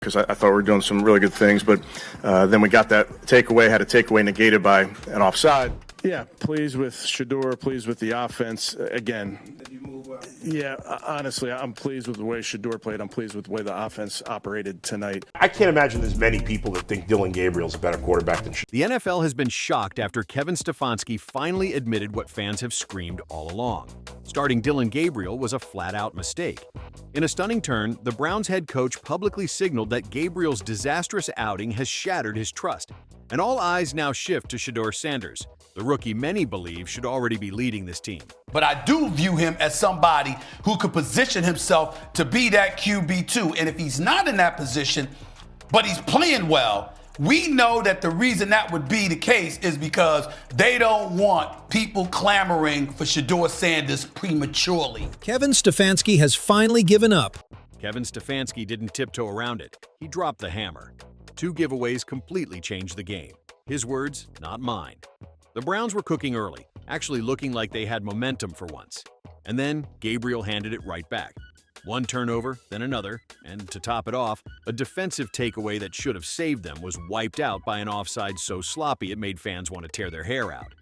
because I thought we were doing some really good things, but then we got that takeaway, had a takeaway negated by an offside. Yeah, pleased with Shedeur, pleased with the offense. Again, yeah, honestly, I'm pleased with the way Shedeur played. I'm pleased with the way the offense operated tonight. I can't imagine there's many people that think Dillon Gabriel's a better quarterback than Shedeur. The NFL has been shocked after Kevin Stefanski finally admitted what fans have screamed all along. Starting Dillon Gabriel was a flat-out mistake. In a stunning turn, the Browns head coach publicly signaled that Gabriel's disastrous outing has shattered his trust, and all eyes now shift to Shedeur Sanders, the rookie many believe should already be leading this team. But I do view him as somebody who could position himself to be that QB2. And if he's not in that position, but he's playing well, we know that the reason that would be the case is because they don't want people clamoring for Shedeur Sanders prematurely. Kevin Stefanski has finally given up. Kevin Stefanski didn't tiptoe around it. He dropped the hammer. 2 giveaways completely changed the game. His words, not mine. The Browns were cooking early, actually looking like they had momentum for once. And then Gabriel handed it right back. One turnover, then another, and to top it off, a defensive takeaway that should have saved them was wiped out by an offside so sloppy it made fans want to tear their hair out.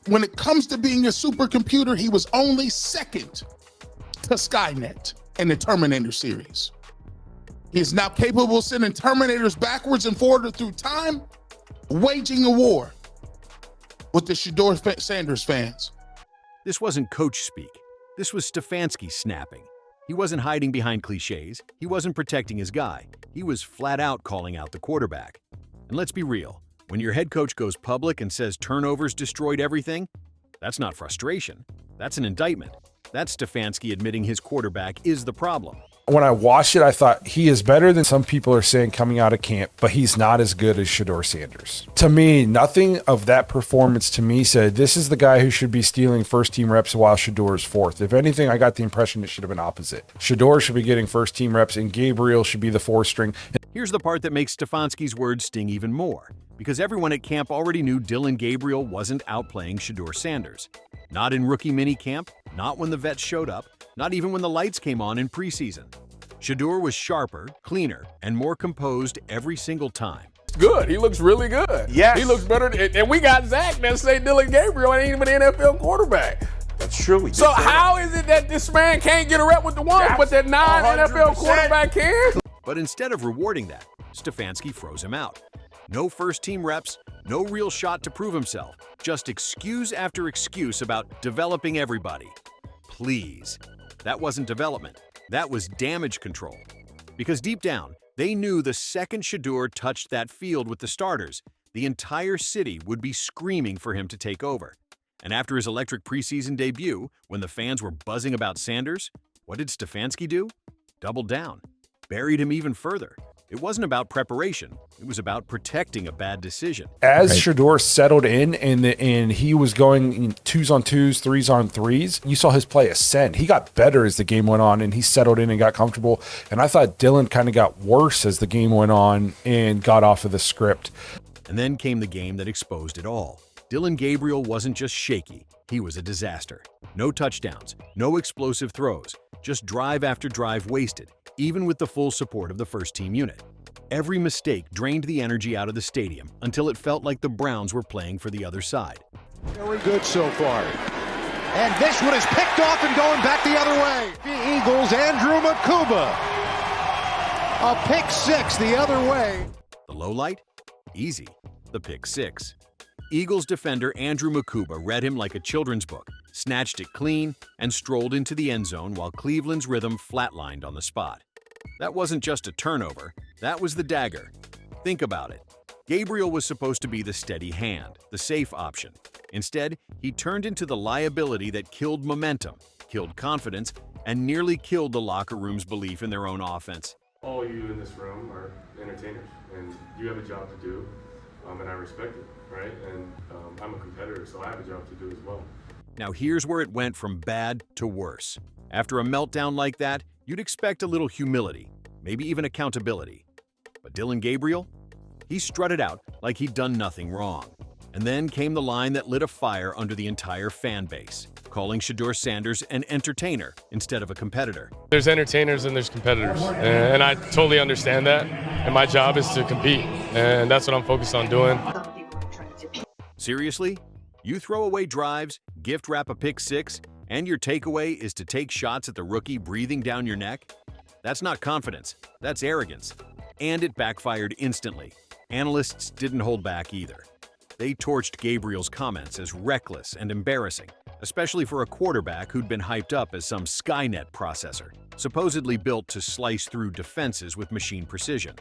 When it comes to being a supercomputer, he was only second to Skynet in the Terminator series. He is now capable of sending Terminators backwards and forward through time, waging a war with the Shedeur Sanders fans. This wasn't coach speak. This was Stefanski snapping. He wasn't hiding behind cliches. He wasn't protecting his guy. He was flat out calling out the quarterback. And let's be real, when your head coach goes public and says turnovers destroyed everything, that's not frustration. That's an indictment. That's Stefanski admitting his quarterback is the problem. When I watched it, I thought he is better than some people are saying coming out of camp, but he's not as good as Shedeur Sanders. To me, nothing of that performance to me said this is the guy who should be stealing first-team reps while Shedeur is fourth. If anything, I got the impression it should have been opposite. Shedeur should be getting first-team reps, and Gabriel should be the fourth string. Here's the part that makes Stefanski's words sting even more, because everyone at camp already knew Dillon Gabriel wasn't outplaying Shedeur Sanders. Not in rookie minicamp, not when the vets showed up, not even when the lights came on in preseason. Shedeur was sharper, cleaner, and more composed every single time. Good. He looks really good. Yes. He looks better. And we got Zach that say Dillon Gabriel ain't even an NFL quarterback. That's true. So how is it that this man can't get a rep with the ones, but that non-NFL 100%. quarterback can? But instead of rewarding that, Stefanski froze him out. No first-team reps, no real shot to prove himself, just excuse after excuse about developing everybody. Please. That wasn't development. That was damage control. Because deep down, they knew the second Shedeur touched that field with the starters, the entire city would be screaming for him to take over. And after his electric preseason debut, when the fans were buzzing about Sanders, what did Stefanski do? Doubled down. Buried him even further. It wasn't about preparation. It was about protecting a bad decision. As Shedeur settled in and he was going 2s on 2s, 3s on 3s, you saw his play ascend. He got better as the game went on, and he settled in and got comfortable. And I thought Dillon kind of got worse as the game went on and got off of the script. And then came the game that exposed it all. Dillon Gabriel wasn't just shaky. He was a disaster. No touchdowns, no explosive throws, just drive after drive wasted, even with the full support of the first-team unit. Every mistake drained the energy out of the stadium until it felt like the Browns were playing for the other side. Very good so far. And this one is picked off and going back the other way. The Eagles, Andrew Makuba. A pick six the other way. The low light? Easy. The pick six. Eagles defender Andrew Makuba read him like a children's book, snatched it clean, and strolled into the end zone while Cleveland's rhythm flatlined on the spot. That wasn't just a turnover, that was the dagger. Think about it. Gabriel was supposed to be the steady hand, the safe option. Instead, he turned into the liability that killed momentum, killed confidence, and nearly killed the locker room's belief in their own offense. All you in this room are entertainers, and you have a job to do, and I respect it, right? And I'm a competitor, so I have a job to do as well. Now here's where it went from bad to worse. After a meltdown like that, you'd expect a little humility, maybe even accountability. But Dillon Gabriel? He strutted out like he'd done nothing wrong. And then came the line that lit a fire under the entire fan base. calling Shedeur Sanders an entertainer instead of a competitor. There's entertainers and there's competitors, and I totally understand that, and my job is to compete, and that's what I'm focused on doing. Seriously? You throw away drives, gift wrap a pick six, and your takeaway is to take shots at the rookie breathing down your neck? That's not confidence, that's arrogance. And it backfired instantly. Analysts didn't hold back either. They torched Gabriel's comments as reckless and embarrassing, especially for a quarterback who'd been hyped up as some Skynet processor, supposedly built to slice through defenses with machine precision.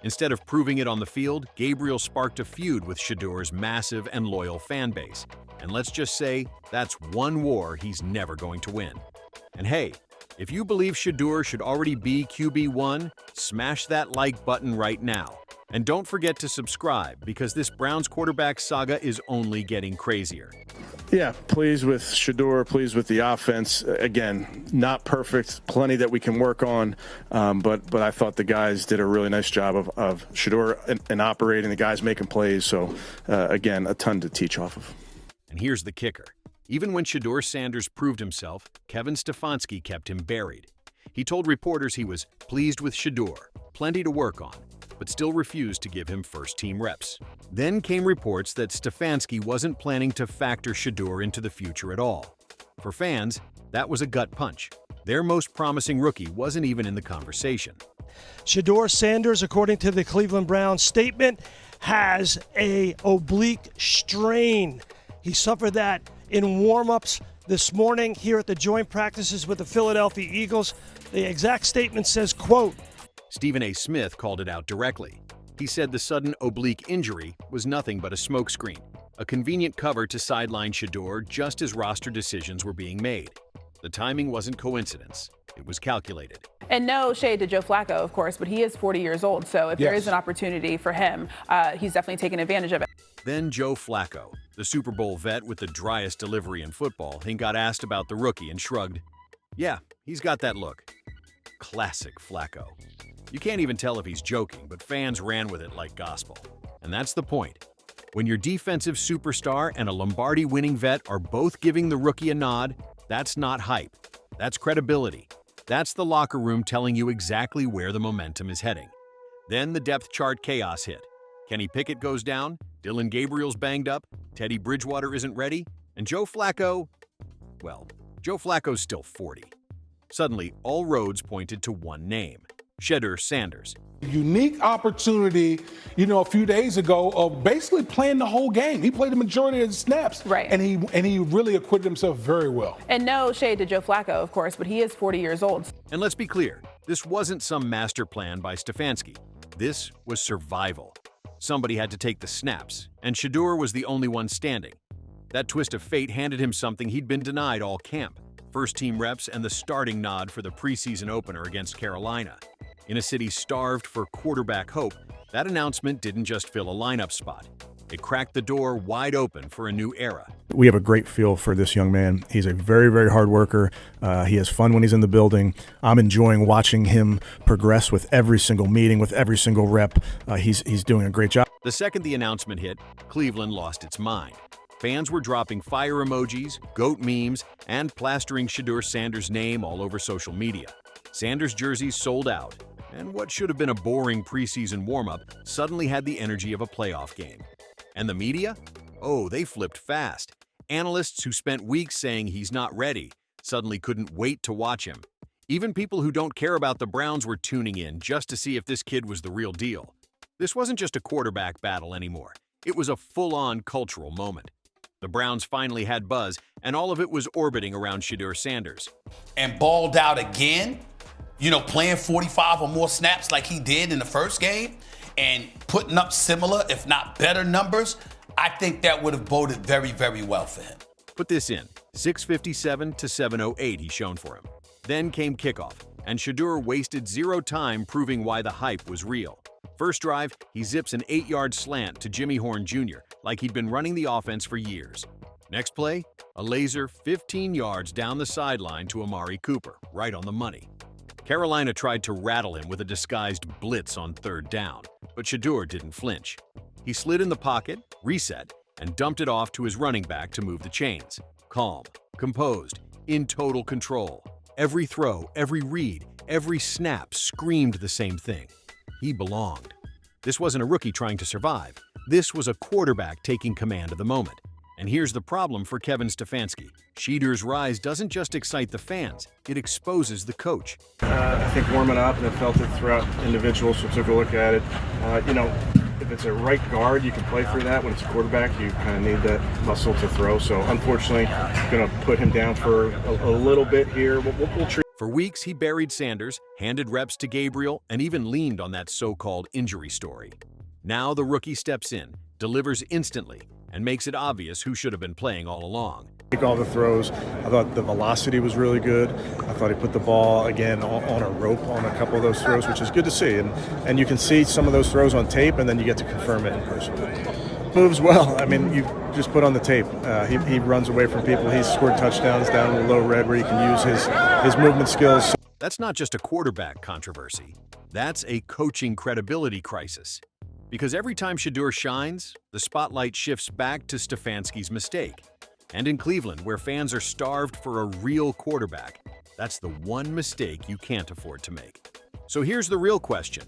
Instead of proving it on the field, Gabriel sparked a feud with Shedeur's massive and loyal fan base. And let's just say, that's one war he's never going to win. And hey, if you believe Shedeur should already be QB1, smash that like button right now. And don't forget to subscribe, because this Browns quarterback saga is only getting crazier. Yeah, pleased with Shedeur, pleased with the offense. Again, not perfect, plenty that we can work on, but I thought the guys did a really nice job of Shedeur and operating, the guys making plays. So, again, a ton to teach off of. And here's the kicker. Even when Shedeur Sanders proved himself, Kevin Stefanski kept him buried. He told reporters he was pleased with Shedeur, plenty to work on, but still refused to give him first-team reps. Then came reports that Stefanski wasn't planning to factor Shedeur into the future at all. For fans, that was a gut punch. Their most promising rookie wasn't even in the conversation. Shedeur Sanders, according to the Cleveland Browns statement, has an oblique strain. He suffered that in warm-ups this morning here at the joint practices with the Philadelphia Eagles. The exact statement says, quote, Stephen A. Smith called it out directly. He said the sudden oblique injury was nothing but a smokescreen, a convenient cover to sideline Shedeur just as roster decisions were being made. The timing wasn't coincidence. It was calculated. And no shade to Joe Flacco, of course, but he is 40 years old, so if there is an opportunity for him, he's definitely taken advantage of it. Then Joe Flacco, the Super Bowl vet with the driest delivery in football, he got asked about the rookie and shrugged. Yeah, he's got that look. Classic Flacco. You can't even tell if he's joking, but fans ran with it like gospel. And that's the point. When your defensive superstar and a Lombardi-winning vet are both giving the rookie a nod, that's not hype. That's credibility. That's the locker room telling you exactly where the momentum is heading. Then the depth chart chaos hit. Kenny Pickett goes down, Dylan Gabriel's banged up, Teddy Bridgewater isn't ready, and Joe Flacco, well, Joe Flacco's still 40. Suddenly, all roads pointed to one name, Shedeur Sanders. Unique opportunity, a few days ago of basically playing the whole game. He played the majority of the snaps. Right. And he really acquitted himself very well. And no shade to Joe Flacco, of course, but he is 40 years old. And let's be clear, this wasn't some master plan by Stefanski. This was survival. Somebody had to take the snaps, and Shedeur was the only one standing. That twist of fate handed him something he'd been denied all camp: first-team reps and the starting nod for the preseason opener against Carolina. In a city starved for quarterback hope, that announcement didn't just fill a lineup spot. It cracked the door wide open for a new era. We have a great feel for this young man. He's a very, very hard worker. He has fun when he's in the building. I'm enjoying watching him progress with every single meeting, with every single rep. He's doing a great job. The second the announcement hit, Cleveland lost its mind. Fans were dropping fire emojis, goat memes, and plastering Shedeur Sanders' name all over social media. Sanders' jerseys sold out, and what should have been a boring preseason warm-up suddenly had the energy of a playoff game. And the media? Oh, they flipped fast. Analysts who spent weeks saying he's not ready suddenly couldn't wait to watch him. Even people who don't care about the Browns were tuning in just to see if this kid was the real deal. This wasn't just a quarterback battle anymore. It was a full-on cultural moment. The Browns finally had buzz, and all of it was orbiting around Shedeur Sanders. And balled out again, playing 45 or more snaps like he did in the first game, and putting up similar, if not better numbers, I think that would have boded very, very well for him. Put this in, 657 to 708 he shone for him. Then came kickoff, and Shedeur wasted zero time proving why the hype was real. First drive, he zips an 8-yard slant to Jimmy Horn Jr. like he'd been running the offense for years. Next play, a laser 15 yards down the sideline to Amari Cooper, right on the money. Carolina tried to rattle him with a disguised blitz on third down, but Shedeur didn't flinch. He slid in the pocket, reset, and dumped it off to his running back to move the chains. Calm, composed, in total control. Every throw, every read, every snap screamed the same thing. He belonged. This wasn't a rookie trying to survive. This was a quarterback taking command of the moment. And here's the problem for Kevin Stefanski. Shedeur's rise doesn't just excite the fans, it exposes the coach. I think warming up, and I felt it throughout individuals who took a look at it. If it's a right guard, you can play through that. When it's a quarterback, you kind of need that muscle to throw. So unfortunately, going to put him down for a little bit here. We'll treat. For weeks, he buried Sanders, handed reps to Gabriel, and even leaned on that so-called injury story. Now the rookie steps in, delivers instantly, and makes it obvious who should have been playing all along. All the throws, I thought the velocity was really good. I thought he put the ball, again, on a rope on a couple of those throws, which is good to see. And you can see some of those throws on tape, and then you get to confirm it in person. Moves well. I mean, you just put on the tape. He runs away from people. He's scored touchdowns down in the low red where he can use his movement skills. That's not just a quarterback controversy. That's a coaching credibility crisis. Because every time Shedeur shines, the spotlight shifts back to Stefanski's mistake. And in Cleveland, where fans are starved for a real quarterback, that's the one mistake you can't afford to make. So here's the real question.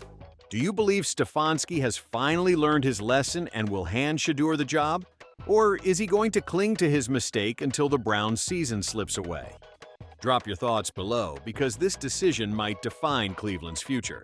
Do you believe Stefanski has finally learned his lesson and will hand Shedeur the job? Or is he going to cling to his mistake until the Browns' season slips away? Drop your thoughts below, because this decision might define Cleveland's future.